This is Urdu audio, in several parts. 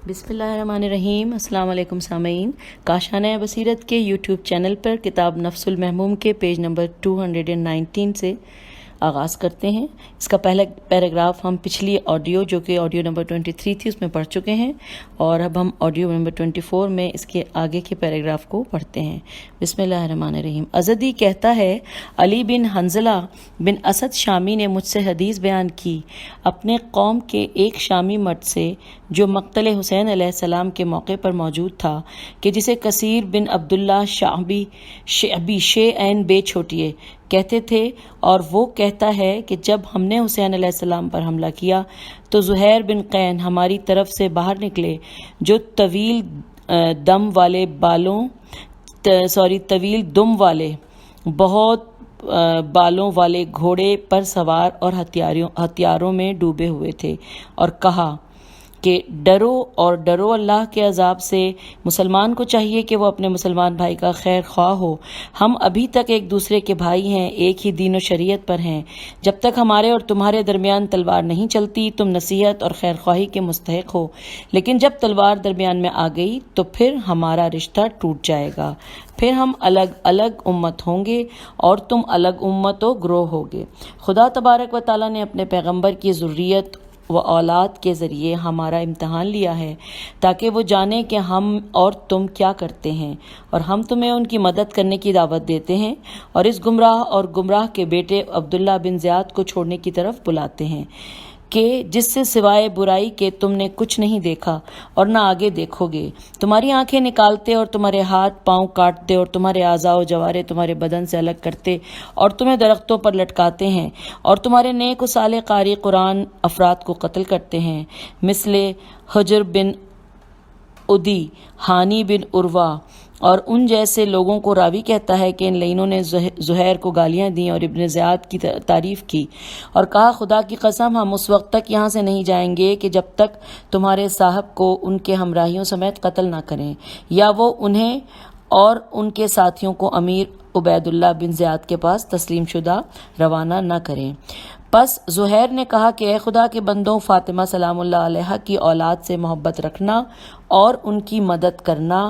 بسم اللہ الرحمن الرحیم۔ السلام علیکم سامعین، کاشانہ بصیرت کے یوٹیوب چینل پر کتاب نفس المحموم کے پیج نمبر 219 سے آغاز کرتے ہیں۔ اس کا پہلا پیراگراف ہم پچھلی آڈیو جو کہ آڈیو نمبر 23 تھی اس میں پڑھ چکے ہیں، اور اب ہم آڈیو نمبر 24 میں اس کے آگے کے پیراگراف کو پڑھتے ہیں۔ بسم اللہ الرحمن الرحیم۔ ازدی کہتا ہے، علی بن حنظلہ بن اسد شامی نے مجھ سے حدیث بیان کی اپنے قوم کے ایک شامی مرد سے جو مقتل حسین علیہ السلام کے موقع پر موجود تھا، کہ جسے کثیر بن عبداللہ شعبی شیئین بے چھوٹیے کہتے تھے، اور وہ کہتا ہے کہ جب ہم نے حسین علیہ السلام پر حملہ کیا تو زہیر بن قین ہماری طرف سے باہر نکلے، جو طویل دم والے بہت بالوں والے گھوڑے پر سوار اور ہتھیاروں میں ڈوبے ہوئے تھے، اور کہا کہ ڈرو اللہ کے عذاب سے۔ مسلمان کو چاہیے کہ وہ اپنے مسلمان بھائی کا خیر خواہ ہو۔ ہم ابھی تک ایک دوسرے کے بھائی ہیں، ایک ہی دین و شریعت پر ہیں۔ جب تک ہمارے اور تمہارے درمیان تلوار نہیں چلتی تم نصیحت اور خیر خواہی کے مستحق ہو، لیکن جب تلوار درمیان میں آ گئی تو پھر ہمارا رشتہ ٹوٹ جائے گا، پھر ہم الگ الگ امت ہوں گے اور تم الگ امت و گروہ ہوگے۔ خدا تبارک و تعالیٰ نے اپنے پیغمبر کی ذریت و اولاد کے ذریعے ہمارا امتحان لیا ہے، تاکہ وہ جانے کہ ہم اور تم کیا کرتے ہیں، اور ہم تمہیں ان کی مدد کرنے کی دعوت دیتے ہیں، اور اس گمراہ کے بیٹے عبداللہ بن زیاد کو چھوڑنے کی طرف بلاتے ہیں، کہ جس سے سوائے برائی کے تم نے کچھ نہیں دیکھا اور نہ آگے دیکھو گے۔ تمہاری آنکھیں نکالتے اور تمہارے ہاتھ پاؤں کاٹتے اور تمہارے اعضاء و جوارے تمہارے بدن سے الگ کرتے اور تمہیں درختوں پر لٹکاتے ہیں، اور تمہارے نیک و صالح قاری قرآن افراد کو قتل کرتے ہیں، مثل حجر بن ادی، ہانی بن عروہ اور ان جیسے لوگوں کو۔ راوی کہتا ہے کہ ان لعینوں نے زہیر کو گالیاں دیں اور ابن زیاد کی تعریف کی، اور کہا خدا کی قسم ہم اس وقت تک یہاں سے نہیں جائیں گے کہ جب تک تمہارے صاحب کو ان کے ہمراہیوں سمیت قتل نہ کریں، یا وہ انہیں اور ان کے ساتھیوں کو امیر عبید اللہ بن زیاد کے پاس تسلیم شدہ روانہ نہ کریں۔ پس زہیر نے کہا کہ اے خدا کے بندوں، فاطمہ سلام اللہ علیہا کی اولاد سے محبت رکھنا اور ان کی مدد کرنا۔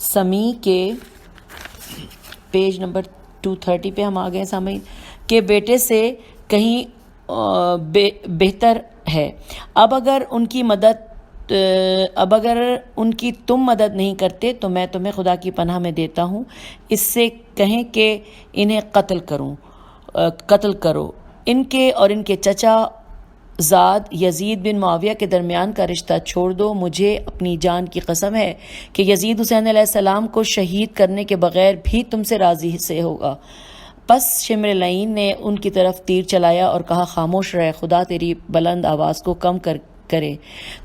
سمیع کے پیج نمبر 230 پہ ہم آ گئے سامعین، کے بیٹے سے کہیں بہتر ہے۔ اب اگر ان کی تم مدد نہیں کرتے تو میں تمہیں خدا کی پناہ میں دیتا ہوں، اس سے کہیں کہ انہیں قتل کرو۔ ان کے اور ان کے چچا زاد یزید بن معاویہ کے درمیان کا رشتہ چھوڑ دو۔ مجھے اپنی جان کی قسم ہے کہ یزید حسین علیہ السلام کو شہید کرنے کے بغیر بھی تم سے راضی سے ہوگا۔ پس شمر لعین نے ان کی طرف تیر چلایا اور کہا خاموش رہ، خدا تیری بلند آواز کو کم کرے،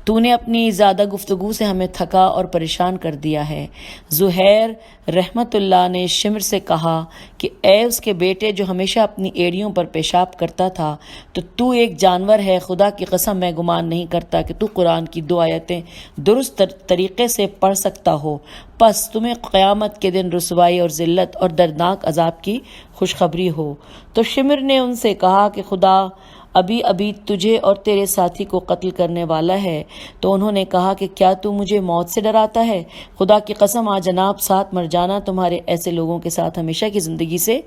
تو نے اپنی زیادہ گفتگو سے ہمیں تھکا اور پریشان کر دیا ہے۔ زہیر رحمت اللہ نے شمر سے کہا کہ اے اس کے بیٹے جو ہمیشہ اپنی ایڑیوں پر پیشاب کرتا تھا، تو ایک جانور ہے۔ خدا کی قسم میں گمان نہیں کرتا کہ تو قرآن کی 2 آیتیں درست طریقے سے پڑھ سکتا ہو، پس تمہیں قیامت کے دن رسوائی اور ذلت اور دردناک عذاب کی خوشخبری ہو۔ تو شمر نے ان سے کہا کہ خدا ابھی تجھے اور تیرے ساتھی کو قتل کرنے والا ہے۔ تو انہوں نے کہا کہ کیا تو مجھے موت سے ڈراتا ہے؟ خدا کی قسم جناب ساتھ مر جانا تمہارے ایسے لوگوں کے ساتھ ہمیشہ کی زندگی سے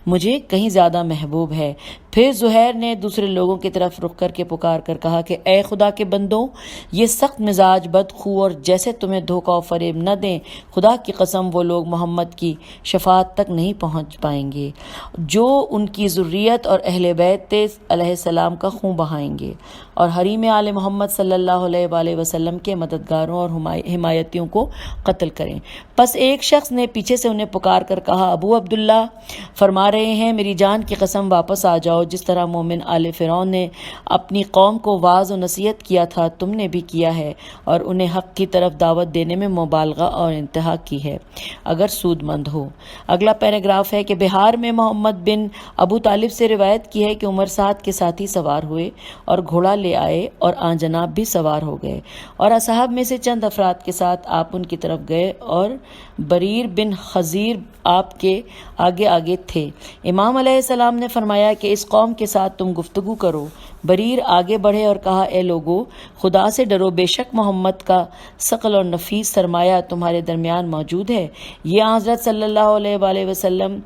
مجھے کہیں زیادہ محبوب ہے۔ پھر زہیر نے دوسرے لوگوں کی طرف رخ کر کے پکار کر کہا کہ اے خدا کے بندوں، یہ سخت مزاج بدخو اور جیسے تمہیں دھوکہ و فریب نہ دیں، خدا کی قسم وہ لوگ محمد کی شفاعت تک نہیں پہنچ پائیں گے جو ان کی ذریت اور اہل بیت علیہ السلام کا خون بہائیں گے، اور حریم آل محمد صلی اللہ علیہ وآلہ وسلم کے مددگاروں اور حمایتیوں کو قتل کریں۔ پس ایک شخص نے پیچھے سے انہیں پکار کر کہا ابو عبداللہ فرما رہے ہیں میری جان کی قسم واپس آ جاؤ، جس طرح مومن آل فرعون نے اپنی قوم کو واعظ و نصیحت کیا تھا تم نے بھی کیا ہے، اور انہیں حق کی طرف دعوت دینے میں مبالغہ اور انتہا کی ہے، اگر سود مند ہو۔ اگلا پیراگراف ہے کہ بہار میں محمد بن ابو طالب سے روایت کی ہے کہ عمر سعد کے ساتھی سوار ہوئے اور گھوڑا لے آئے، اور آن جناب بھی سوار ہو گئے، اور اصحاب میں سے چند افراد کے ساتھ آپ ان کی طرف گئے، اور بریر بن خزیر آپ کے آگے تھے۔ امام علیہ السلام نے فرمایا کہ اس قوم کے ساتھ تم گفتگو کرو، بریر آگے بڑھے اور کہا اے لوگو خدا سے ڈرو، بے شک محمد کا ثقل اور نفیس سرمایہ تمہارے درمیان موجود ہے، یہ حضرت صلی اللہ علیہ وآلہ وسلم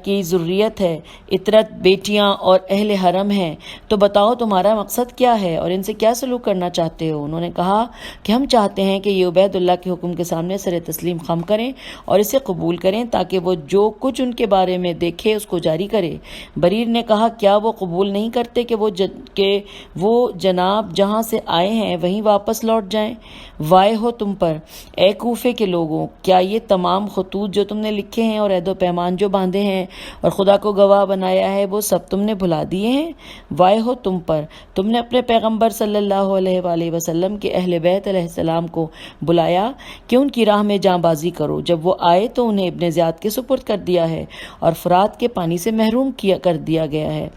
کی ذریت ہے، اطرت بیٹیاں اور اہل حرم ہیں، تو بتاؤ تمہارا مقصد کیا ہے اور ان سے کیا سلوک کرنا چاہتے ہو؟ انہوں نے کہا کہ ہم چاہتے ہیں کہ یہ عبید اللہ کے حکم کے سامنے سر تسلیم خم کریں اور اسے قبول کریں تاکہ وہ جو کچھ ان کے بارے میں دیکھے اس کو جاری کرے۔ بریر نے کہا کیا وہ قبول نہیں کرتے کہ وہ جناب جہاں سے آئے ہیں وہیں واپس لوٹ جائیں؟ وائے ہو تم پر اے کوفے کے لوگوں، کیا یہ تمام خطوط جو تم نے لکھے ہیں اور عہد و پیمان جو باندھے ہیں اور خدا کو گواہ بنایا ہے وہ سب تم نے بھلا دیے ہیں؟ وائے ہو تم پر، تم نے اپنے پیغمبر صلی اللہ علیہ وآلہ وسلم کے اہل بیت علیہ السلام کو بلایا کہ ان کی راہ میں جاں بازی کرو، جب وہ آئے تو انہیں ابن زیاد کے سپرد کر دیا ہے اور فرات کے پانی سے محروم کر دیا گیا ہے۔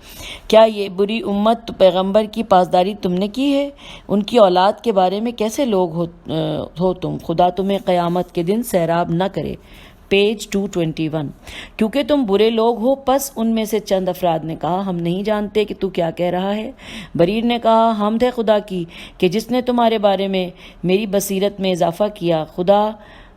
کیا یہ بری امت پیغمبر کی پاسداری تم نے کی ہے؟ ان کی اولاد کے بارے میں کیسے لوگ ہو تم؟ خدا تمہیں قیامت کے دن سیراب نہ کرے۔ پیج 221۔ کیونکہ تم برے لوگ ہو، پس ان میں سے چند افراد نے کہا ہم نہیں جانتے کہ تو کیا کہہ رہا ہے۔ بریر نے کہا حمد ہے خدا کی کہ جس نے تمہارے بارے میں میری بصیرت میں اضافہ کیا۔ خدا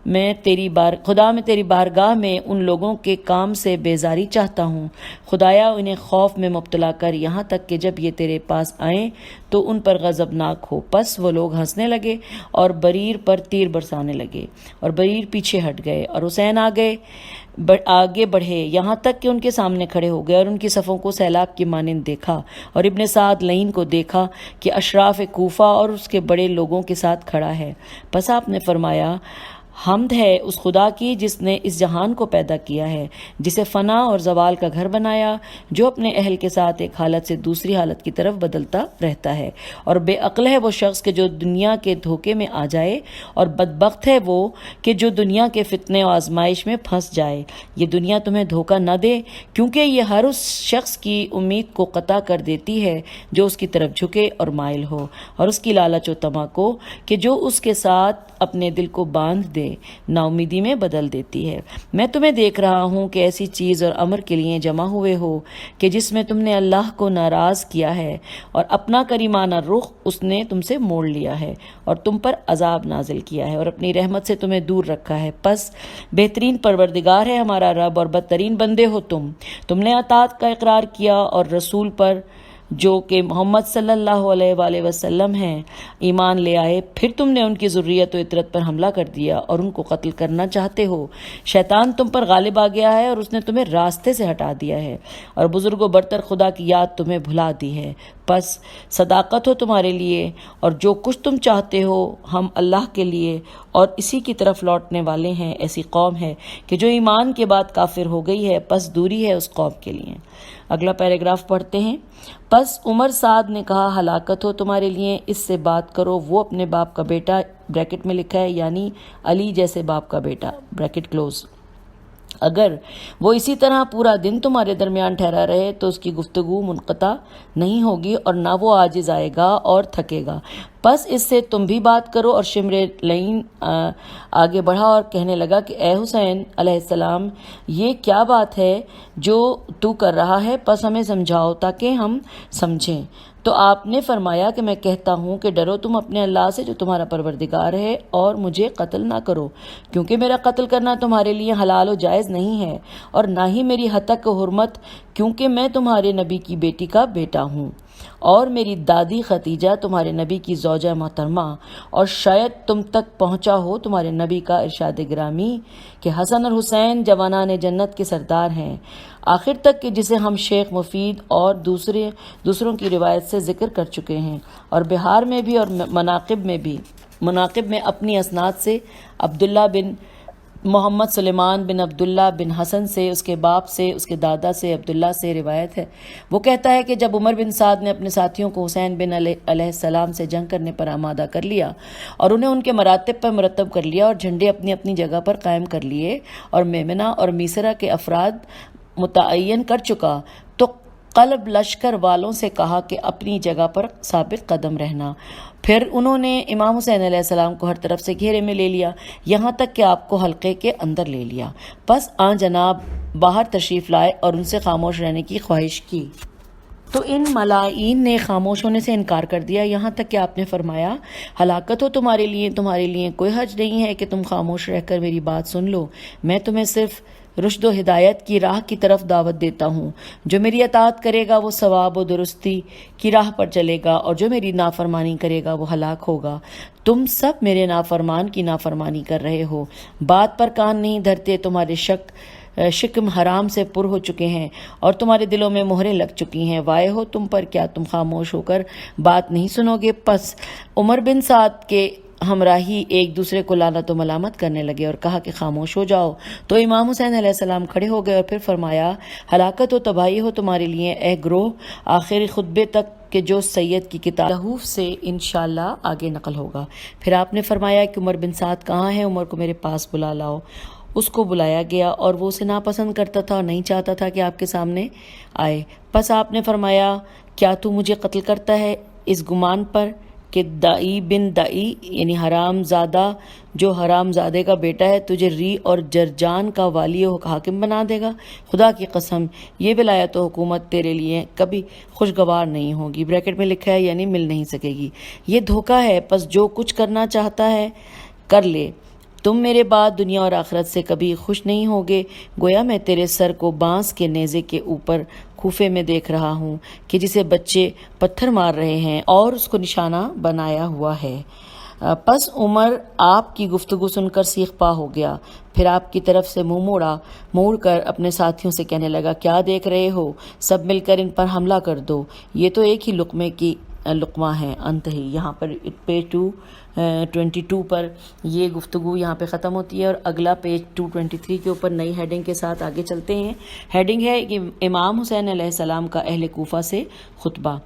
میں تیری بارگاہ میں ان لوگوں کے کام سے بیزاری چاہتا ہوں، خدایا انہیں خوف میں مبتلا کر یہاں تک کہ جب یہ تیرے پاس آئیں تو ان پر غضبناک ہو۔ پس وہ لوگ ہنسنے لگے اور بریر پر تیر برسانے لگے، اور بریر پیچھے ہٹ گئے اور حسین آگے بڑھے یہاں تک کہ ان کے سامنے کھڑے ہو گئے اور ان کی صفوں کو سیلاب کی مانند دیکھا، اور ابن سعد لعین کو دیکھا کہ اشراف کوفہ اور اس کے بڑے لوگوں کے ساتھ کھڑا ہے۔ پس آپ نے فرمایا حمد ہے اس خدا کی جس نے اس جہان کو پیدا کیا ہے، جسے فنا اور زوال کا گھر بنایا، جو اپنے اہل کے ساتھ ایک حالت سے دوسری حالت کی طرف بدلتا رہتا ہے، اور بے عقل ہے وہ شخص کہ جو دنیا کے دھوکے میں آ جائے، اور بدبخت ہے وہ کہ جو دنیا کے فتنے و آزمائش میں پھنس جائے۔ یہ دنیا تمہیں دھوکہ نہ دے، کیونکہ یہ ہر اس شخص کی امید کو قطع کر دیتی ہے جو اس کی طرف جھکے اور مائل ہو، اور اس کی لالچ و طمع کو کہ جو اس کے ساتھ اپنے دل کو باندھ دے نا امیدی میں بدل دیتی ہے۔ میں تمہیں دیکھ رہا ہوں کہ ایسی چیز اور امر کے لیے جمع ہوئے ہو کہ جس میں تم نے اللہ کو ناراض کیا ہے، اور اپنا کریمانہ رخ اس نے تم سے موڑ لیا ہے اور تم پر عذاب نازل کیا ہے اور اپنی رحمت سے تمہیں دور رکھا ہے۔ پس بہترین پروردگار ہے ہمارا رب اور بدترین بندے ہو تم نے اطاعت کا اقرار کیا اور رسول پر جو کہ محمد صلی اللہ علیہ وآلہ وسلم ہیں ایمان لے آئے، پھر تم نے ان کی ذریت و اطرت پر حملہ کر دیا اور ان کو قتل کرنا چاہتے ہو۔ شیطان تم پر غالب آ گیا ہے اور اس نے تمہیں راستے سے ہٹا دیا ہے اور بزرگ و برتر خدا کی یاد تمہیں بھلا دی ہے۔ پس صداقت ہو تمہارے لیے اور جو کچھ تم چاہتے ہو ہم اللہ کے لیے اور اسی کی طرف لوٹنے والے ہیں۔ ایسی قوم ہے کہ جو ایمان کے بعد کافر ہو گئی ہے، پس دوری ہے اس قوم کے لیے۔ اگلا پیراگراف پڑھتے ہیں۔ پس عمر سعد نے کہا ہلاکت ہو تمہارے لیے، اس سے بات کرو، وہ اپنے باپ کا بیٹا بریکٹ میں لکھا ہے یعنی علی جیسے باپ کا بیٹا بریکٹ کلوز، اگر وہ اسی طرح پورا دن تمہارے درمیان ٹھہرا رہے تو اس کی گفتگو منقطع نہیں ہوگی اور نہ وہ عاجز آئے گا اور تھکے گا۔ پس اس سے تم بھی بات کرو۔ اور شمر لعین آگے بڑھا اور کہنے لگا کہ اے حسین علیہ السلام، یہ کیا بات ہے جو تو کر رہا ہے؟ پس ہمیں سمجھاؤ تاکہ ہم سمجھیں۔ تو آپ نے فرمایا کہ میں کہتا ہوں کہ ڈرو تم اپنے اللہ سے جو تمہارا پروردگار ہے اور مجھے قتل نہ کرو، کیونکہ میرا قتل کرنا تمہارے لیے حلال و جائز نہیں ہے، اور نہ ہی میری ہتک و حرمت، کیونکہ میں تمہارے نبی کی بیٹی کا بیٹا ہوں اور میری دادی ختیجہ تمہارے نبی کی زوجہ محترمہ، اور شاید تم تک پہنچا ہو تمہارے نبی کا ارشاد گرامی کہ حسن اور حسین جوانان جنت کے سردار ہیں، آخر تک کہ جسے ہم شیخ مفید اور دوسروں کی روایت سے ذکر کر چکے ہیں، اور بہار میں بھی اور مناقب میں اپنی اسناد سے عبداللہ بن محمد سلیمان بن عبداللہ بن حسن سے، اس کے باپ سے، اس کے دادا سے، عبداللہ سے روایت ہے۔ وہ کہتا ہے کہ جب عمر بن سعد نے اپنے ساتھیوں کو حسین بن علیہ السلام سے جنگ کرنے پر آمادہ کر لیا اور انہیں ان کے مراتب پر مرتب کر لیا اور جھنڈے اپنی اپنی جگہ پر قائم کر لیے اور میمنہ اور میسرہ کے افراد متعین کر چکا، تو قلب لشکر والوں سے کہا کہ اپنی جگہ پر ثابت قدم رہنا۔ پھر انہوں نے امام حسین علیہ السلام کو ہر طرف سے گھیرے میں لے لیا، یہاں تک کہ آپ کو حلقے کے اندر لے لیا۔ پس جناب باہر تشریف لائے اور ان سے خاموش رہنے کی خواہش کی۔ تو ان ملائین نے خاموش ہونے سے انکار کر دیا، یہاں تک کہ آپ نے فرمایا ہلاکت ہو تمہارے لیے کوئی حرج نہیں ہے کہ تم خاموش رہ کر میری بات سن لو، میں تمہیں صرف رشد و ہدایت کی راہ کی طرف دعوت دیتا ہوں، جو میری اطاعت کرے گا وہ ثواب و درستی کی راہ پر چلے گا، اور جو میری نافرمانی کرے گا وہ ہلاک ہوگا۔ تم سب میرے نافرمان کی نافرمانی کر رہے ہو، بات پر کان نہیں دھرتے، تمہارے شکم حرام سے پر ہو چکے ہیں اور تمہارے دلوں میں مہریں لگ چکی ہیں، وائے ہو تم پر، کیا تم خاموش ہو کر بات نہیں سنو گے؟ پس عمر بن سعد کے ہمراہی ایک دوسرے کو لعنت و ملامت کرنے لگے اور کہا کہ خاموش ہو جاؤ۔ تو امام حسین علیہ السلام کھڑے ہو گئے اور پھر فرمایا ہلاکت و تباہی ہو تمہارے لیے اے گروہ، آخری خطبے تک کہ جو سید کی کتاب لہوف سے انشاءاللہ آگے نقل ہوگا۔ پھر آپ نے فرمایا کہ عمر بن سعد کہاں ہے؟ عمر کو میرے پاس بلا لاؤ۔ اس کو بلایا گیا اور وہ اسے ناپسند کرتا تھا اور نہیں چاہتا تھا کہ آپ کے سامنے آئے۔ پس آپ نے فرمایا کیا تو مجھے قتل کرتا ہے اس گمان پر کہ دائی بن دائی یعنی حرام زادہ جو حرام زادے کا بیٹا ہے تجھے ری اور جرجان کا والی و حاکم بنا دے گا؟ خدا کی قسم یہ ولایت و حکومت تیرے لیے کبھی خوشگوار نہیں ہوگی، بریکٹ میں لکھا ہے یعنی مل نہیں سکے گی، یہ دھوکہ ہے۔ پس جو کچھ کرنا چاہتا ہے کر لے، تم میرے بعد دنیا اور آخرت سے کبھی خوش نہیں ہوگے۔ گویا میں تیرے سر کو بانس کے نیزے کے اوپر کوفے میں دیکھ رہا ہوں کہ جسے بچے پتھر مار رہے ہیں اور اس کو نشانہ بنایا ہوا ہے۔ پس عمر آپ کی گفتگو سن کر سیخ پا ہو گیا، پھر آپ کی طرف سے منہ موڑ کر اپنے ساتھیوں سے کہنے لگا کیا دیکھ رہے ہو؟ سب مل کر ان پر حملہ کر دو، یہ تو ایک ہی لقمے کی لقمہ ہے۔ انتہی۔ یہاں پر پیج 222 پر یہ گفتگو یہاں پہ ختم ہوتی ہے اور اگلا پیج 223 کے اوپر نئی ہیڈنگ کے ساتھ آگے چلتے ہیں۔ ہیڈنگ ہے کہ امام حسین علیہ السلام کا اہل کوفہ سے خطبہ۔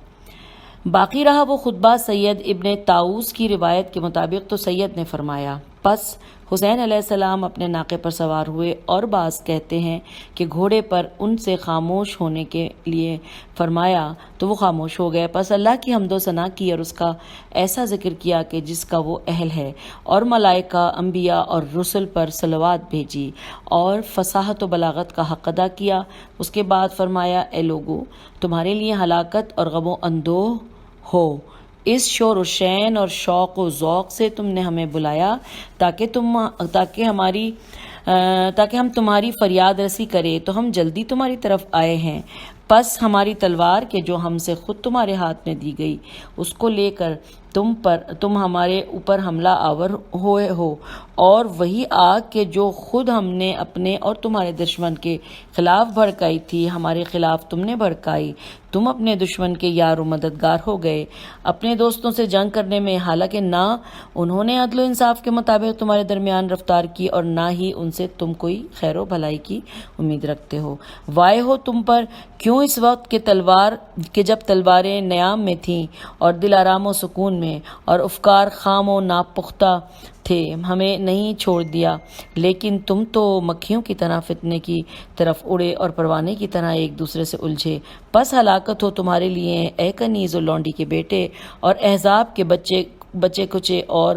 باقی رہا وہ خطبہ سید ابن طاؤس کی روایت کے مطابق تو سید نے فرمایا پس حسین علیہ السلام اپنے ناقے پر سوار ہوئے اور بعض کہتے ہیں کہ گھوڑے پر ان سے خاموش ہونے کے لیے فرمایا تو وہ خاموش ہو گئے۔ پس اللہ کی حمد و ثنا کی اور اس کا ایسا ذکر کیا کہ جس کا وہ اہل ہے، اور ملائکہ، انبیاء اور رسل پر صلوات بھیجی اور فصاحت و بلاغت کا حق ادا کیا۔ اس کے بعد فرمایا اے لوگو، تمہارے لیے ہلاکت اور غم و اندوہ ہو، اس شور و شین اور شوق و ذوق سے تم نے ہمیں بلایا تاکہ ہم تمہاری فریاد رسی کرے، تو ہم جلدی تمہاری طرف آئے ہیں۔ پس ہماری تلوار کہ جو ہم سے خود تمہارے ہاتھ میں دی گئی، اس کو لے کر تم ہمارے اوپر حملہ آور ہوئے ہو، اور وہی آگ کہ جو خود ہم نے اپنے اور تمہارے دشمن کے خلاف بھڑکائی تھی، ہمارے خلاف تم نے بھڑکائی۔ تم اپنے دشمن کے یار و مددگار ہو گئے اپنے دوستوں سے جنگ کرنے میں، حالانکہ نہ انہوں نے عدل و انصاف کے مطابق تمہارے درمیان رفتار کی اور نہ ہی ان سے تم کوئی خیر و بھلائی کی امید رکھتے ہو۔ وائے ہو تم پر، کیوں اس وقت کہ جب تلواریں نیام میں تھیں اور دل آرام و سکون میں اور افکار خام و ناپختہ تھے، ہمیں نہیں چھوڑ دیا، لیکن تم تو مکھیوں کی طرح فتنے کی طرف اڑے اور پروانے کی طرح ایک دوسرے سے الجھے۔ پس ہلاکت ہو تمہارے لیے اے کنیز و لونڈی کے بیٹے اور احزاب کے بچے کچے اور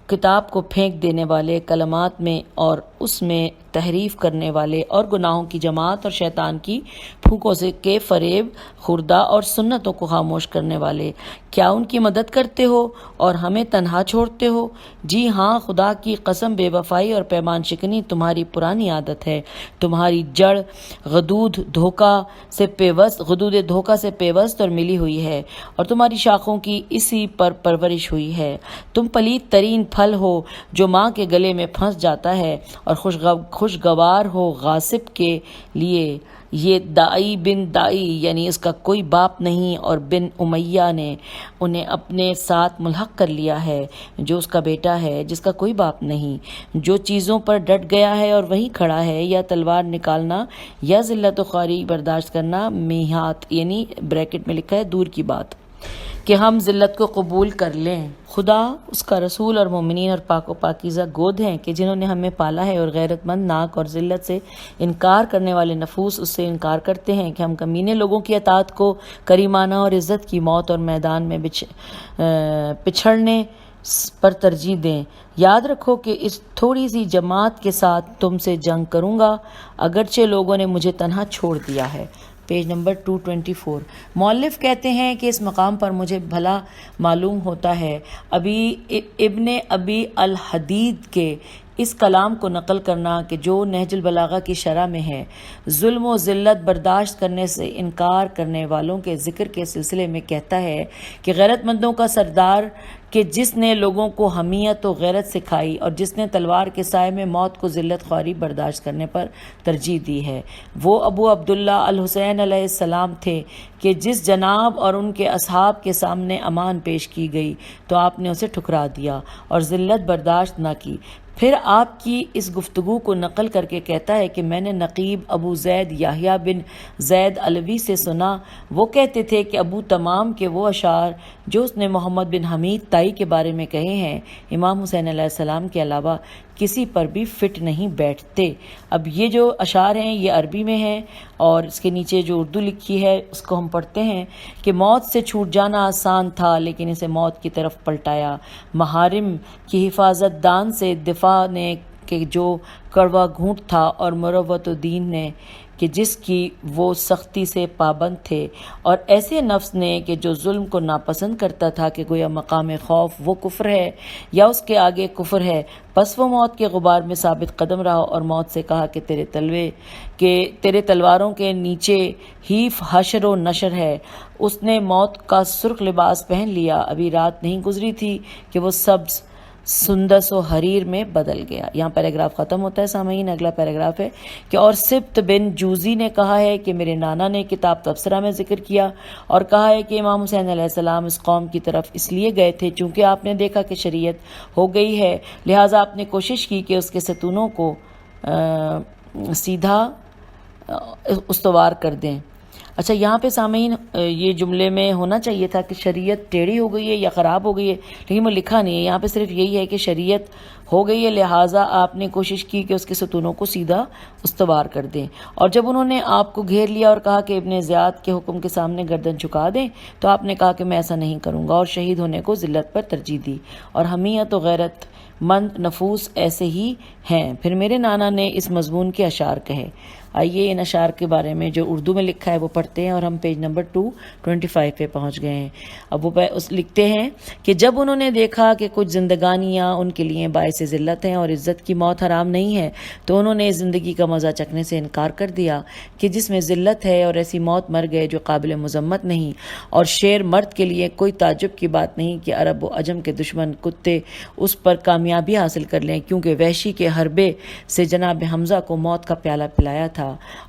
کتاب کو پھینک دینے والے، کلمات میں اور اس میں تحریف کرنے والے اور گناہوں کی جماعت اور شیطان کی پھونکوں سے کے فریب خوردہ اور سنتوں کو خاموش کرنے والے، کیا ان کی مدد کرتے ہو اور ہمیں تنہا چھوڑتے ہو؟ جی ہاں، خدا کی قسم بے وفائی اور پیمان شکنی تمہاری پرانی عادت ہے۔ تمہاری جڑ غدود دھوکہ سے پیوست اور ملی ہوئی ہے، اور تمہاری شاخوں کی اسی پر پرورش ہوئی ہے۔ تم پلید ترین پھل ہو جو ماں کے گلے میں پھنس جاتا ہے، اور خوشگوار ہو غاصب کے لیے۔ یہ دائی بن دائی یعنی اس کا کوئی باپ نہیں، اور بن امیہ نے انہیں اپنے ساتھ ملحق کر لیا ہے جو اس کا بیٹا ہے جس کا کوئی باپ نہیں، جو چیزوں پر ڈٹ گیا ہے اور وہیں کھڑا ہے، یا تلوار نکالنا یا ذلت و خواری برداشت کرنا، میہات یعنی بریکٹ میں لکھا ہے دور کی بات کہ ہم ذلت کو قبول کر لیں۔ خدا، اس کا رسول اور مومنین اور پاک و پاکیزہ گود ہیں کہ جنہوں نے ہمیں پالا ہے، اور غیرت مند ناک اور ذلت سے انکار کرنے والے نفوس اس سے انکار کرتے ہیں کہ ہم کمینے لوگوں کی اطاعت کو کریمانہ اور عزت کی موت اور میدان میں پچھڑنے پر ترجیح دیں۔ یاد رکھو کہ اس تھوڑی سی جماعت کے ساتھ تم سے جنگ کروں گا، اگرچہ لوگوں نے مجھے تنہا چھوڑ دیا ہے۔ Page number 224۔ مؤلف کہتے ہیں کہ اس مقام پر مجھے بھلا معلوم ہوتا ہے ابن ابی الحدید کے اس کلام کو نقل کرنا کہ جو نہج البلاغہ کی شرح میں ہے، ظلم و ذلت برداشت کرنے سے انکار کرنے والوں کے ذکر کے سلسلے میں کہتا ہے کہ غیرت مندوں کا سردار کہ جس نے لوگوں کو حمیت و غیرت سکھائی اور جس نے تلوار کے سائے میں موت کو ذلت خواری برداشت کرنے پر ترجیح دی ہے، وہ ابو عبداللہ الحسین علیہ السلام تھے کہ جس جناب اور ان کے اصحاب کے سامنے امان پیش کی گئی تو آپ نے اسے ٹھکرا دیا اور ذلت برداشت نہ کی۔ پھر آپ کی اس گفتگو کو نقل کر کے کہتا ہے کہ میں نے نقیب ابو زید یحییٰ بن زید علوی سے سنا، وہ کہتے تھے کہ ابو تمام کے وہ اشعار جو اس نے محمد بن حمید طائی کے بارے میں کہے ہیں، امام حسین علیہ السلام کے علاوہ کسی پر بھی فٹ نہیں بیٹھتے۔ اب یہ جو اشعار ہیں یہ عربی میں ہیں اور اس کے نیچے جو اردو لکھی ہے اس کو ہم پڑھتے ہیں کہ موت سے چھوٹ جانا آسان تھا لیکن اسے موت کی طرف پلٹایا، محارم کی حفاظت دان سے دفاع نے کہ جو کڑوا گھونٹ تھا، اور مروت الدین نے کہ جس کی وہ سختی سے پابند تھے، اور ایسے نفس نے کہ جو ظلم کو ناپسند کرتا تھا کہ گویا مقام خوف وہ کفر ہے یا اس کے آگے کفر ہے، پس وہ موت کے غبار میں ثابت قدم رہا اور موت سے کہا کہ تیرے تلواروں کے نیچے حیف حشر و نشر ہے۔ اس نے موت کا سرخ لباس پہن لیا، ابھی رات نہیں گزری تھی کہ وہ سبز سندس و حریر میں بدل گیا۔ یہاں پیراگراف ختم ہوتا ہے سامعین۔ اگلا پیراگراف ہے کہ اور سبت بن جوزی نے کہا ہے کہ میرے نانا نے کتاب تبصرہ میں ذکر کیا اور کہا ہے کہ امام حسین علیہ السلام اس قوم کی طرف اس لیے گئے تھے چونکہ آپ نے دیکھا کہ شریعت ہو گئی ہے، لہٰذا آپ نے کوشش کی کہ اس کے ستونوں کو سیدھا استوار کر دیں۔ اچھا، یہاں پہ سامعین یہ جملے میں ہونا چاہیے تھا کہ شریعت ٹیڑھی ہو گئی ہے یا خراب ہو گئی ہے، لیکن وہ لکھا نہیں ہے۔ یہاں پہ صرف یہی ہے کہ شریعت ہو گئی ہے لہٰذا آپ نے کوشش کی کہ اس کے ستونوں کو سیدھا استوار کر دیں، اور جب انہوں نے آپ کو گھیر لیا اور کہا کہ ابن زیاد کے حکم کے سامنے گردن جھکا دیں تو آپ نے کہا کہ میں ایسا نہیں کروں گا، اور شہید ہونے کو ذلت پر ترجیح دی، اور حمیت و غیرت مند نفوس ایسے ہی ہیں۔ پھر میرے نانا نے اس مضمون کے اشعار کہے۔ آئیے ان اشعار کے بارے میں جو اردو میں لکھا ہے وہ پڑھتے ہیں، اور ہم پیج نمبر 225 پہ پہنچ گئے ہیں۔ اب وہ لکھتے ہیں کہ جب انہوں نے دیکھا کہ کچھ زندگانیاں ان کے لیے باعث ذلت ہیں اور عزت کی موت حرام نہیں ہے تو انہوں نے اس زندگی کا مزہ چکھنے سے انکار کر دیا کہ جس میں ذلت ہے، اور ایسی موت مر گئے جو قابل مذمت نہیں، اور شیر مرد کے لیے کوئی تعجب کی بات نہیں کہ عرب و عجم کے دشمن کتے اس پر کامیابی حاصل کر لیں، کیونکہ وحشی کے حربے سے جناب حمزہ کو موت کا پیالہ پلایا تھا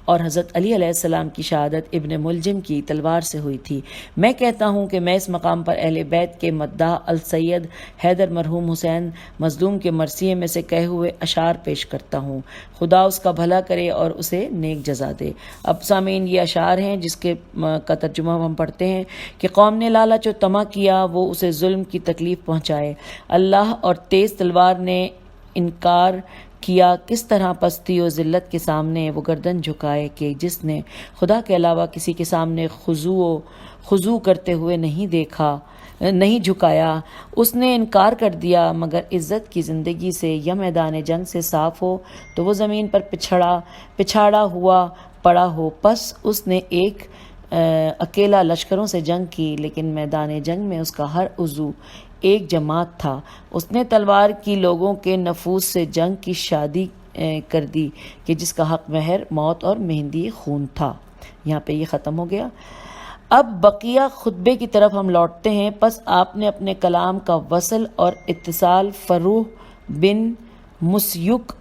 اور حضرت علی علیہ السلام کی شہادت ابن ملجم کی تلوار سے ہوئی تھی۔ میں کہتا ہوں کہ میں اس مقام پر اہل بیت کے مداح السید حیدر مرحوم حسین مظلوم کے مرثیے میں سے کہے ہوئے اشعار پیش کرتا ہوں، خدا اس کا بھلا کرے اور اسے نیک جزا دے۔ اب سامعین یہ اشعار ہیں جس کا ترجمہ ہم پڑھتے ہیں کہ قوم نے لالچ و طمع کیا، وہ اسے ظلم کی تکلیف پہنچائے، اللہ اور تیز تلوار نے انکار کیا، کس طرح پستی و ذلت کے سامنے وہ گردن جھکائے کہ جس نے خدا کے علاوہ کسی کے سامنے خضوع کرتے ہوئے نہیں جھکایا، اس نے انکار کر دیا، مگر عزت کی زندگی سے یا میدان جنگ سے صاف ہو تو وہ زمین پر پچھاڑا ہوا پڑا ہو، پس اس نے ایک اکیلا لشکروں سے جنگ کی، لیکن میدان جنگ میں اس کا ہر عضو ایک جماعت تھا، اس نے تلوار کی لوگوں کے نفوس سے جنگ کی شادی کر دی کہ جس کا حق مہر موت اور مہندی خون تھا۔ یہاں پہ یہ ختم ہو گیا۔ اب بقیہ خطبے کی طرف ہم لوٹتے ہیں۔ پس آپ نے اپنے کلام کا وصل اور اتصال فروح بن مسیک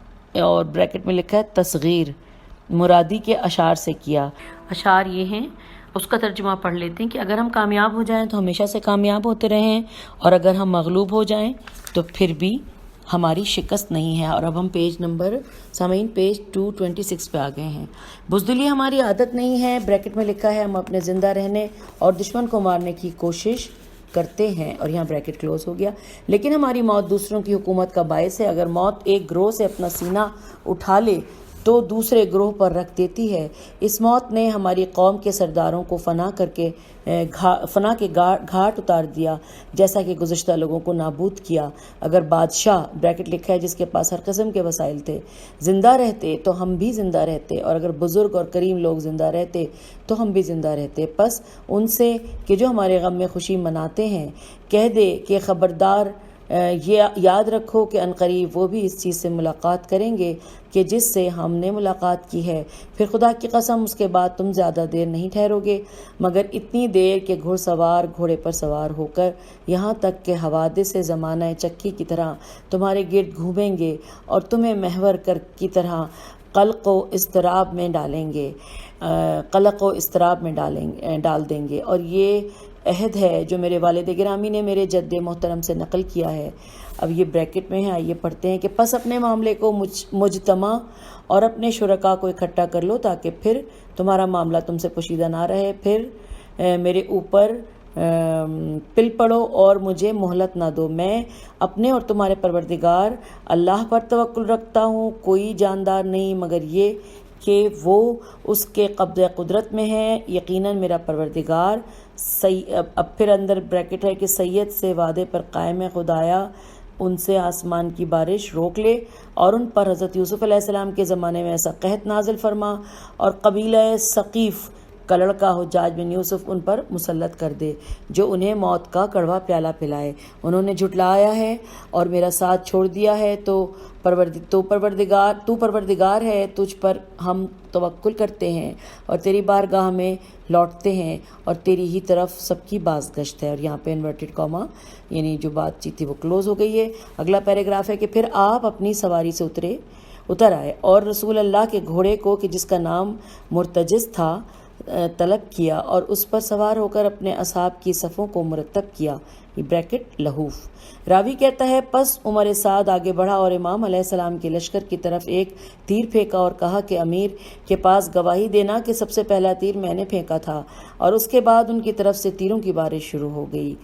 اور بریکٹ میں لکھا ہے تصغیر مرادی کے اشعار سے کیا۔ اشعار یہ ہیں، اس کا ترجمہ پڑھ لیتے ہیں کہ اگر ہم کامیاب ہو جائیں تو ہمیشہ سے کامیاب ہوتے رہیں، اور اگر ہم مغلوب ہو جائیں تو پھر بھی ہماری شکست نہیں ہے۔ اور اب ہم پیج 226 پہ آ گئے ہیں۔ بزدلی ہماری عادت نہیں ہے، بریکٹ میں لکھا ہے ہم اپنے زندہ رہنے اور دشمن کو مارنے کی کوشش کرتے ہیں، اور یہاں بریکٹ کلوز ہو گیا، لیکن ہماری موت دوسروں کی حکومت کا باعث ہے۔ اگر موت ایک گروہ سے اپنا سینہ اٹھا لے تو دوسرے گروہ پر رکھ دیتی ہے۔ اس موت نے ہماری قوم کے سرداروں کو فنا کے گھاٹ اتار دیا، جیسا کہ گزشتہ لوگوں کو نابود کیا۔ اگر بادشاہ بریکٹ لکھا ہے جس کے پاس ہر قسم کے وسائل تھے زندہ رہتے تو ہم بھی زندہ رہتے، اور اگر بزرگ اور کریم لوگ زندہ رہتے تو ہم بھی زندہ رہتے۔ پس ان سے کہ جو ہمارے غم میں خوشی مناتے ہیں کہہ دے کہ خبردار، یہ یاد رکھو کہ عنقریب وہ بھی اس چیز سے ملاقات کریں گے کہ جس سے ہم نے ملاقات کی ہے۔ پھر خدا کی قسم اس کے بعد تم زیادہ دیر نہیں ٹھہرو گے، مگر اتنی دیر کہ گھڑ سوار گھوڑے پر سوار ہو کر یہاں تک کہ حوادث زمانہ چکی کی طرح تمہارے گرد گھومیں گے اور تمہیں محور کی طرح قلق و اضطراب میں ڈال دیں گے۔ اور یہ عہد ہے جو میرے والد گرامی نے میرے جد محترم سے نقل کیا ہے۔ اب یہ بریکٹ میں ہے، آئیے پڑھتے ہیں کہ پس اپنے معاملے کو مجتمع اور اپنے شرکاء کو اکٹھا کر لو تاکہ پھر تمہارا معاملہ تم سے پوشیدہ نہ رہے، پھر میرے اوپر پل پڑو اور مجھے مہلت نہ دو۔ میں اپنے اور تمہارے پروردگار اللہ پر توکل رکھتا ہوں، کوئی جاندار نہیں مگر یہ کہ وہ اس کے قبضہ قدرت میں ہے۔ یقیناً میرا پروردگار اب پھر اندر بریکٹ ہے کہ سید سے وعدے پر قائم ہے، خدایا ان سے آسمان کی بارش روک لے اور ان پر حضرت یوسف علیہ السلام کے زمانے میں ایسا قحط نازل فرما اور قبیلہ ثقیف کا لڑکا حجاج بن یوسف ان پر مسلط کر دے، جو انہیں موت کا کڑوا پیالہ پلائے۔ انہوں نے جھٹلایا ہے اور میرا ساتھ چھوڑ دیا ہے، تو پروردگار ہے، تجھ پر ہم توکل کرتے ہیں اور تیری بارگاہ میں لوٹتے ہیں اور تیری ہی طرف سب کی بازگشت ہے۔ اور یہاں پہ انورٹڈ کاما یعنی جو بات چیت تھی وہ کلوز ہو گئی ہے۔ اگلا پیراگراف ہے کہ پھر آپ اپنی سواری سے اتر آئے اور رسول اللہ کے گھوڑے کو کہ جس کا نام مرتجز تھا طلب کیا اور اس پر سوار ہو کر اپنے اصحاب کی صفوں کو مرتب کیا۔ یہ بریکٹ لہوف۔ راوی کہتا ہے پس عمر سعد آگے بڑھا اور امام علیہ السلام کے لشکر کی طرف ایک تیر پھینکا اور کہا کہ امیر کے پاس گواہی دینا کہ سب سے پہلا تیر میں نے پھینکا تھا۔ اور اس کے بعد ان کی طرف سے تیروں کی بارش شروع ہو گئی،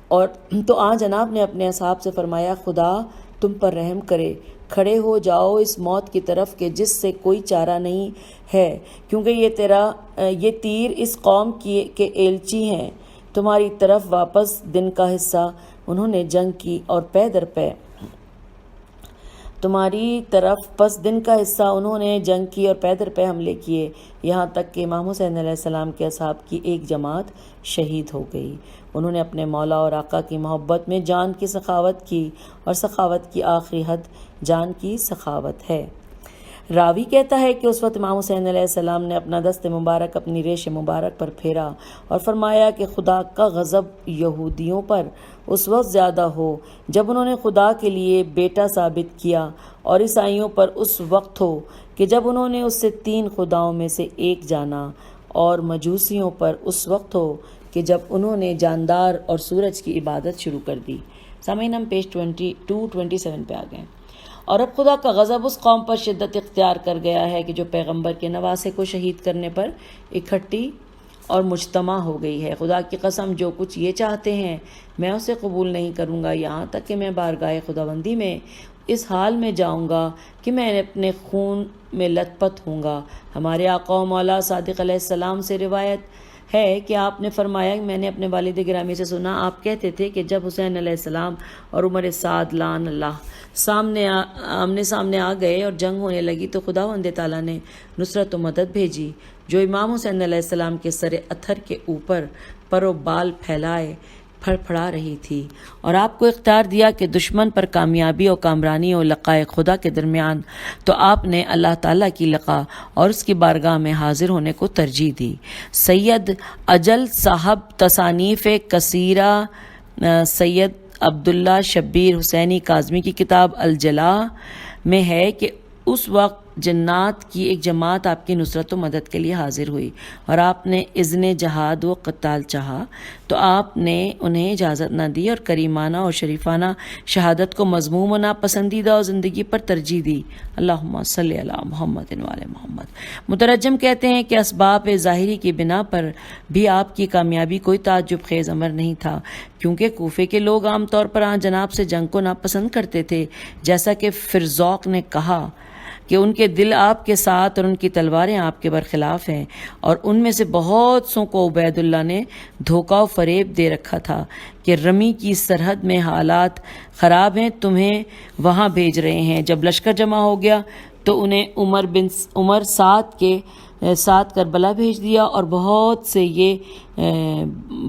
اور تو آن جناب نے اپنے اصحاب سے فرمایا خدا تم پر رحم کرے، کھڑے ہو جاؤ اس موت کی طرف کہ جس سے کوئی چارہ نہیں ہے، کیونکہ یہ تیر اس قوم کے ایلچی ہیں۔ تمہاری طرف واپس دن کا حصہ انہوں نے جنگ کی اور پے در پے حملے کیے، یہاں تک کہ امام حسین علیہ السلام کے اصحاب کی ایک جماعت شہید ہو گئی۔ انہوں نے اپنے مولا اور آقا کی محبت میں جان کی سخاوت کی، اور سخاوت کی آخری حد جان کی سخاوت ہے۔ راوی کہتا ہے کہ اس وقت امام حسین علیہ السلام نے اپنا دست مبارک اپنی ریش مبارک پر پھیرا اور فرمایا کہ خدا کا غضب یہودیوں پر اس وقت زیادہ ہو جب انہوں نے خدا کے لیے بیٹا ثابت کیا، اور عیسائیوں پر اس وقت ہو کہ جب انہوں نے اس سے 3 خداؤں میں سے ایک جانا، اور مجوسیوں پر اس وقت ہو کہ جب انہوں نے جاندار اور سورج کی عبادت شروع کر دی۔ سامعین ہم پیج 27 پہ آ گئے۔ اور اب خدا کا غضب اس قوم پر شدت اختیار کر گیا ہے کہ جو پیغمبر کے نواسے کو شہید کرنے پر اکٹھی اور مجتمع ہو گئی ہے۔ خدا کی قسم جو کچھ یہ چاہتے ہیں میں اسے قبول نہیں کروں گا، یہاں تک کہ میں بارگاہ خداوندی میں اس حال میں جاؤں گا کہ میں اپنے خون میں لت پت ہوں گا۔ ہمارے آقا و مولا صادق علیہ السلام سے روایت ہے کہ آپ نے فرمایا کہ میں نے اپنے والد گرامی سے سنا، آپ کہتے تھے کہ جب حسین علیہ السلام اور عمر سعد لعن اللہ آمنے سامنے آ گئے اور جنگ ہونے لگی تو خداوند تعالیٰ نے نصرت و مدد بھیجی جو امام حسین علیہ السلام کے سر اتھر کے اوپر پر و بال پھیلائے پھڑپھڑا رہی تھی، اور آپ کو اختیار دیا کہ دشمن پر کامیابی اور کامرانی اور لقائے خدا کے درمیان، تو آپ نے اللہ تعالیٰ کی لقا اور اس کی بارگاہ میں حاضر ہونے کو ترجیح دی۔ سید اجل صاحب تصانیف کثیرہ سید عبداللہ شبیر حسینی کاظمی کی کتاب الجلا میں ہے کہ اس وقت جنات کی ایک جماعت آپ کی نصرت و مدد کے لیے حاضر ہوئی، اور آپ نے اذن جہاد و قتال چاہا تو آپ نے انہیں اجازت نہ دی، اور کریمانہ اور شریفانہ شہادت کو مذموم و ناپسندیدہ اور زندگی پر ترجیح دی۔ اللہم صلی علی محمد وعلی محمد۔ مترجم کہتے ہیں کہ اسباب ظاہری کی بنا پر بھی آپ کی کامیابی کوئی تعجب خیز امر نہیں تھا، کیونکہ کوفے کے لوگ عام طور پر جناب سے جنگ کو ناپسند کرتے تھے، جیسا کہ فرزوق نے کہا کہ ان کے دل آپ کے ساتھ اور ان کی تلواریں آپ کے برخلاف ہیں، اور ان میں سے بہت سوں کو عبید اللہ نے دھوکہ و فریب دے رکھا تھا کہ رمی کی سرحد میں حالات خراب ہیں، تمہیں وہاں بھیج رہے ہیں۔ جب لشکر جمع ہو گیا تو انہیں عمر ساتھ کربلا بھیج دیا، اور بہت سے یہ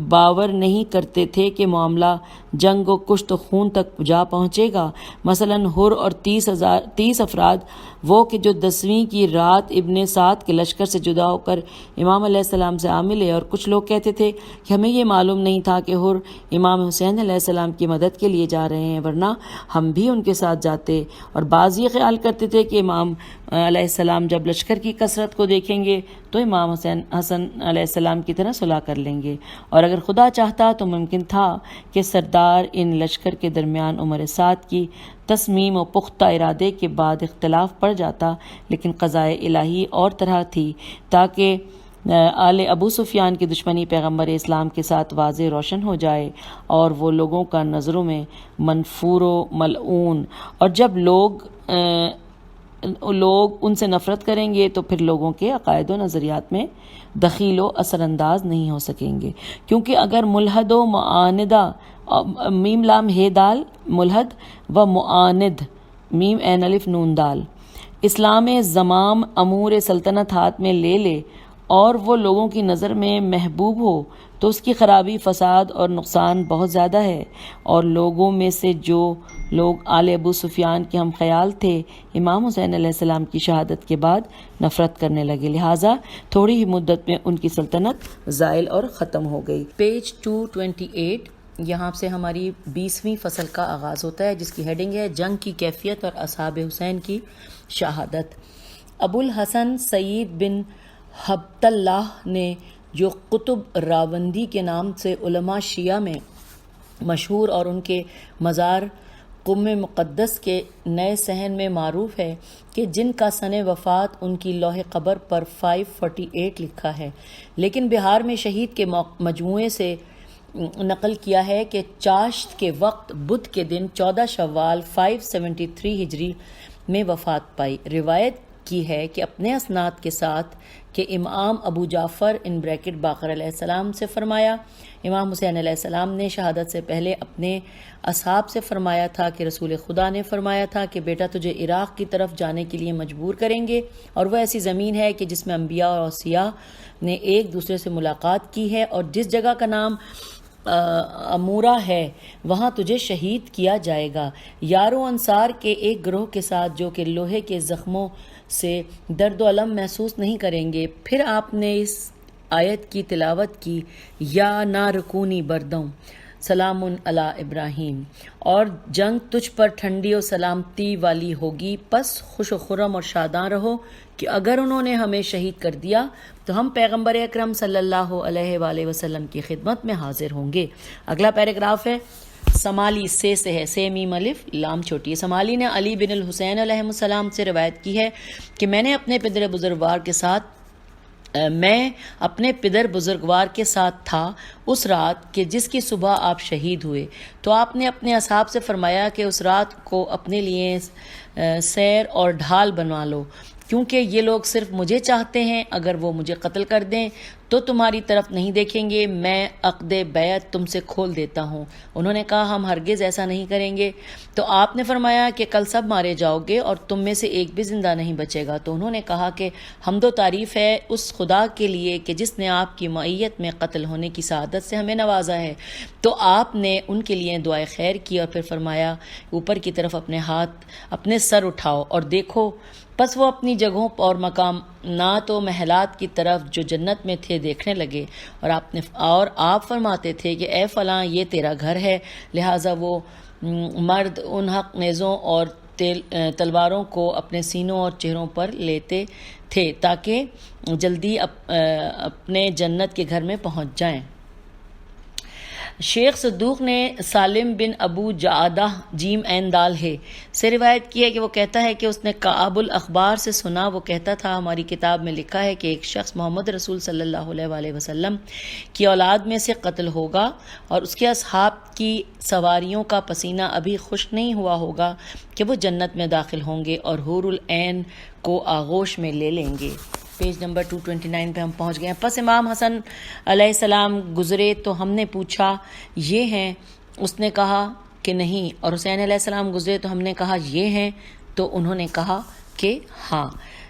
باور نہیں کرتے تھے کہ معاملہ جنگ و کشت و خون تک جا پہنچے گا۔ مثلاً حر اور 30 افراد وہ کہ جو 10ویں کی رات ابن سعد کے لشکر سے جدا ہو کر امام علیہ السلام سے آ ملے، اور کچھ لوگ کہتے تھے کہ ہمیں یہ معلوم نہیں تھا کہ حر امام حسین علیہ السلام کی مدد کے لیے جا رہے ہیں، ورنہ ہم بھی ان کے ساتھ جاتے۔ اور بعض یہ خیال کرتے تھے کہ امام علیہ السلام جب لشکر کی کثرت کو دیکھیں گے تو امام حسن علیہ السلام کی طرح صلح کر لیں گے، اور اگر خدا چاہتا تو ممکن تھا کہ سردار ان لشکر کے درمیان عمر سعد کی تصمیم و پختہ ارادے کے بعد اختلاف پڑ جاتا، لیکن قضائے الہی اور طرح تھی، تاکہ آل ابو سفیان کی دشمنی پیغمبر اسلام کے ساتھ واضح روشن ہو جائے، اور وہ لوگوں کا نظروں میں منفور و ملعون، اور جب لوگ ان سے نفرت کریں گے تو پھر لوگوں کے عقائد و نظریات میں دخیل و اثر انداز نہیں ہو سکیں گے، کیونکہ اگر ملحد و معاندہ میم لام ہے دال ملحد و معاند میم عین الف نون دال اسلام زمام امور سلطنت ہاتھ میں لے لے اور وہ لوگوں کی نظر میں محبوب ہو تو اس کی خرابی، فساد اور نقصان بہت زیادہ ہے، اور لوگوں میں سے جو لوگ آل ابو سفیان کے ہم خیال تھے امام حسین علیہ السلام کی شہادت کے بعد نفرت کرنے لگے، لہٰذا تھوڑی ہی مدت میں ان کی سلطنت زائل اور ختم ہو گئی۔ پیج 228 یہاں سے ہماری 20ویں فصل کا آغاز ہوتا ہے، جس کی ہیڈنگ ہے جنگ کی کیفیت اور اصحاب حسین کی شہادت۔ ابو الحسن سعید بن حبت اللہ نے، جو قطب راوندی کے نام سے علماء شیعہ میں مشہور اور ان کے مزار قم مقدس کے نئے صحن میں معروف ہے، کہ جن کا سن وفات ان کی لوح قبر پر 548 لکھا ہے، لیکن بہار میں شہید کے مجموعے سے نقل کیا ہے کہ چاشت کے وقت بدھ کے دن 14 شوال 573 ہجری میں وفات پائی۔ روایت کی ہے کہ اپنے اسناد کے ساتھ کہ امام ابو جعفر باقر علیہ السلام سے فرمایا، امام حسین علیہ السلام نے شہادت سے پہلے اپنے اصحاب سے فرمایا تھا کہ رسول خدا نے فرمایا تھا کہ بیٹا تجھے عراق کی طرف جانے کے لیے مجبور کریں گے، اور وہ ایسی زمین ہے کہ جس میں انبیاء اور اوصیاء نے ایک دوسرے سے ملاقات کی ہے، اور جس جگہ کا نام امورہ ہے وہاں تجھے شہید کیا جائے گا۔ یارو انصار کے ایک گروہ کے ساتھ جو کہ لوہے کے زخموں سے درد و الم محسوس نہیں کریں گے۔ پھر آپ نے اس آیت کی تلاوت کی، یا نا رکونی بردوں سلام علی ابراہیم، اور جنگ تجھ پر ٹھنڈی و سلامتی والی ہوگی، پس خوش و خرم اور شاداں رہو کہ اگر انہوں نے ہمیں شہید کر دیا تو ہم پیغمبر اکرم صلی اللہ علیہ وآلہ وسلم کی خدمت میں حاضر ہوں گے۔ اگلا پیراگراف ہے سمالی سے ہے، سے میم الف لام چھوٹی ہے۔ سمالی نے علی بن الحسین علیہ السلام سے روایت کی ہے کہ میں اپنے پدر بزرگوار کے ساتھ تھا اس رات کہ جس کی صبح آپ شہید ہوئے، تو آپ نے اپنے اصحاب سے فرمایا کہ اس رات کو اپنے لیے سیر اور ڈھال بنوا لو، کیونکہ یہ لوگ صرف مجھے چاہتے ہیں، اگر وہ مجھے قتل کر دیں تو تمہاری طرف نہیں دیکھیں گے، میں عقد بیعت تم سے کھول دیتا ہوں۔ انہوں نے کہا ہم ہرگز ایسا نہیں کریں گے، تو آپ نے فرمایا کہ کل سب مارے جاؤ گے اور تم میں سے ایک بھی زندہ نہیں بچے گا۔ تو انہوں نے کہا کہ حمد و تعریف ہے اس خدا کے لیے کہ جس نے آپ کی معیت میں قتل ہونے کی سعادت سے ہمیں نوازا ہے۔ تو آپ نے ان کے لیے دعائے خیر کی اور پھر فرمایا اوپر کی طرف اپنے سر اٹھاؤ اور دیکھو، پس وہ اپنی جگہوں اور مقامات و محلات کی طرف جو جنت میں تھے دیکھنے لگے، اور آپ فرماتے تھے کہ اے فلاں یہ تیرا گھر ہے، لہٰذا وہ مرد ان حق نیزوں اور تلواروں کو اپنے سینوں اور چہروں پر لیتے تھے تاکہ جلدی اپنے جنت کے گھر میں پہنچ جائیں۔ شیخ صدوق نے سالم بن ابو جعادہ جیم عین دال ہے سے روایت کی ہے کہ وہ کہتا ہے کہ اس نے کعب الاخبار سے سنا، وہ کہتا تھا ہماری کتاب میں لکھا ہے کہ ایک شخص محمد رسول صلی اللہ علیہ وآلہ وسلم کی اولاد میں سے قتل ہوگا اور اس کے اصحاب کی سواریوں کا پسینہ ابھی خشک نہیں ہوا ہوگا کہ وہ جنت میں داخل ہوں گے اور حور العین کو آغوش میں لے لیں گے۔ پیج نمبر 229 پہ ہم پہنچ گئے ہیں۔ پس امام حسن علیہ السلام گزرے تو ہم نے پوچھا یہ ہیں؟ اس نے کہا کہ نہیں، اور حسین علیہ السلام گزرے تو ہم نے کہا یہ ہیں؟ تو انہوں نے کہا کہ ہاں۔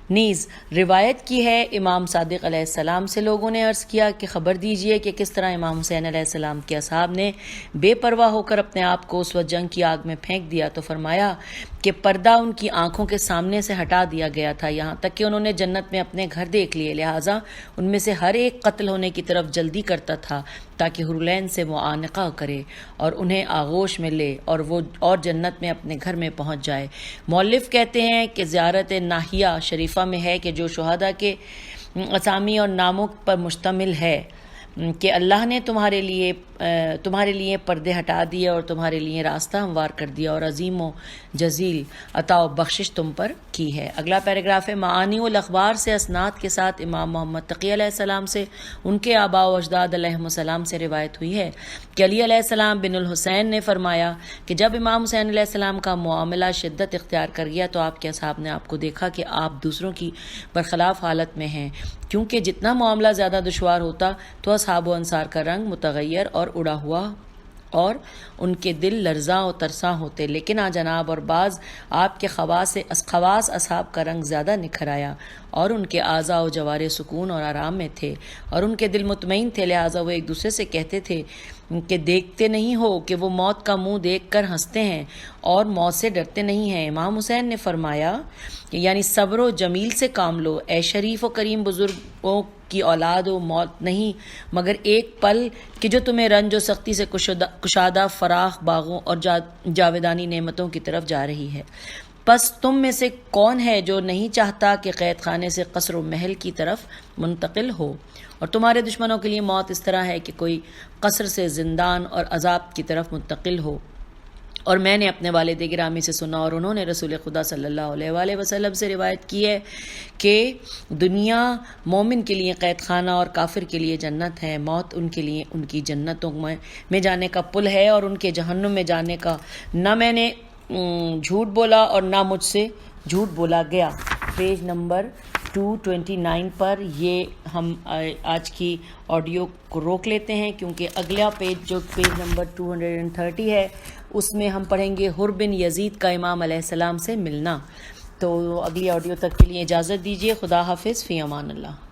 نیز روایت کی ہے امام صادق علیہ السلام سے لوگوں نے عرض کیا کہ خبر دیجئے کہ کس طرح امام حسین علیہ السلام کے اصحاب نے بے پرواہ ہو کر اپنے آپ کو اس وقت جنگ کی آگ میں پھینک دیا، تو فرمایا کہ پردہ ان کی آنکھوں کے سامنے سے ہٹا دیا گیا تھا یہاں تک کہ انہوں نے جنت میں اپنے گھر دیکھ لیے، لہٰذا ان میں سے ہر ایک قتل ہونے کی طرف جلدی کرتا تھا تاکہ حور العین سے معانقہ کرے اور انہیں آغوش میں لے اور جنت میں اپنے گھر میں پہنچ جائے۔ مؤلف کہتے ہیں کہ زیارت ناحیہ شریفہ میں ہے کہ جو شہداء کے اسامی اور ناموں پر مشتمل ہے کہ اللہ نے تمہارے لیے پردے ہٹا دیے اور تمہارے لیے راستہ ہموار کر دیا اور عظیم و جزیل عطا و بخشش تم پر کی ہے۔ اگلا پیراگراف ہے معانی الاخبار سے اسناد کے ساتھ امام محمد تقی علیہ السلام سے ان کے آباء و اجداد علیہم السلام سے روایت ہوئی ہے کہ علی علیہ السلام بن الحسین نے فرمایا کہ جب امام حسین علیہ السلام کا معاملہ شدت اختیار کر گیا تو آپ کے اصحاب نے آپ کو دیکھا کہ آپ دوسروں کی برخلاف حالت میں ہیں، کیونکہ جتنا معاملہ زیادہ دشوار ہوتا تو اصحاب و انصار کا رنگ متغیر اور اڑا ہوا اور ان کے دل لرزاں و ترساں ہوتے، لیکن جناب اور بعض آپ کے خواص اصحاب کا رنگ زیادہ نکھر آیا اور ان کے اعضاء و جوارے سکون اور آرام میں تھے اور ان کے دل مطمئن تھے، لہٰذا وہ ایک دوسرے سے کہتے تھے کہ دیکھتے نہیں ہو کہ وہ موت کا منہ دیکھ کر ہنستے ہیں اور موت سے ڈرتے نہیں ہیں۔ امام حسین نے فرمایا کہ یعنی صبر و جمیل سے کام لو، اے شریف و کریم بزرگوں کی اولاد و موت نہیں مگر ایک پل کہ جو تمہیں رنج و سختی سے کشادہ فراخ باغوں اور جاویدانی نعمتوں کی طرف جا رہی ہے۔ پس تم میں سے کون ہے جو نہیں چاہتا کہ قید خانے سے قصر و محل کی طرف منتقل ہو؟ اور تمہارے دشمنوں کے لیے موت اس طرح ہے کہ کوئی قصر سے زندان اور عذاب کی طرف منتقل ہو۔ اور میں نے اپنے والد گرامی سے سنا اور انہوں نے رسول خدا صلی اللہ علیہ وآلہ وسلم سے روایت کی ہے کہ دنیا مومن کے لیے قید خانہ اور کافر کے لیے جنت ہے، موت ان کے لیے ان کی جنتوں میں جانے کا پل ہے اور ان کے جہنم میں جانے کا۔ نہ میں نے جھوٹ بولا اور نہ مجھ سے جھوٹ بولا گیا۔ پیج نمبر 229 پر یہ ہم آج کی آڈیو کو روک لیتے ہیں کیونکہ اگلا پیج جو پیج نمبر 230 ہے اس میں ہم پڑھیں گے حر بن یزید کا امام علیہ السلام سے ملنا۔ تو اگلی آڈیو تک کے لیے اجازت دیجیے۔ خدا حافظ، فی امان اللہ۔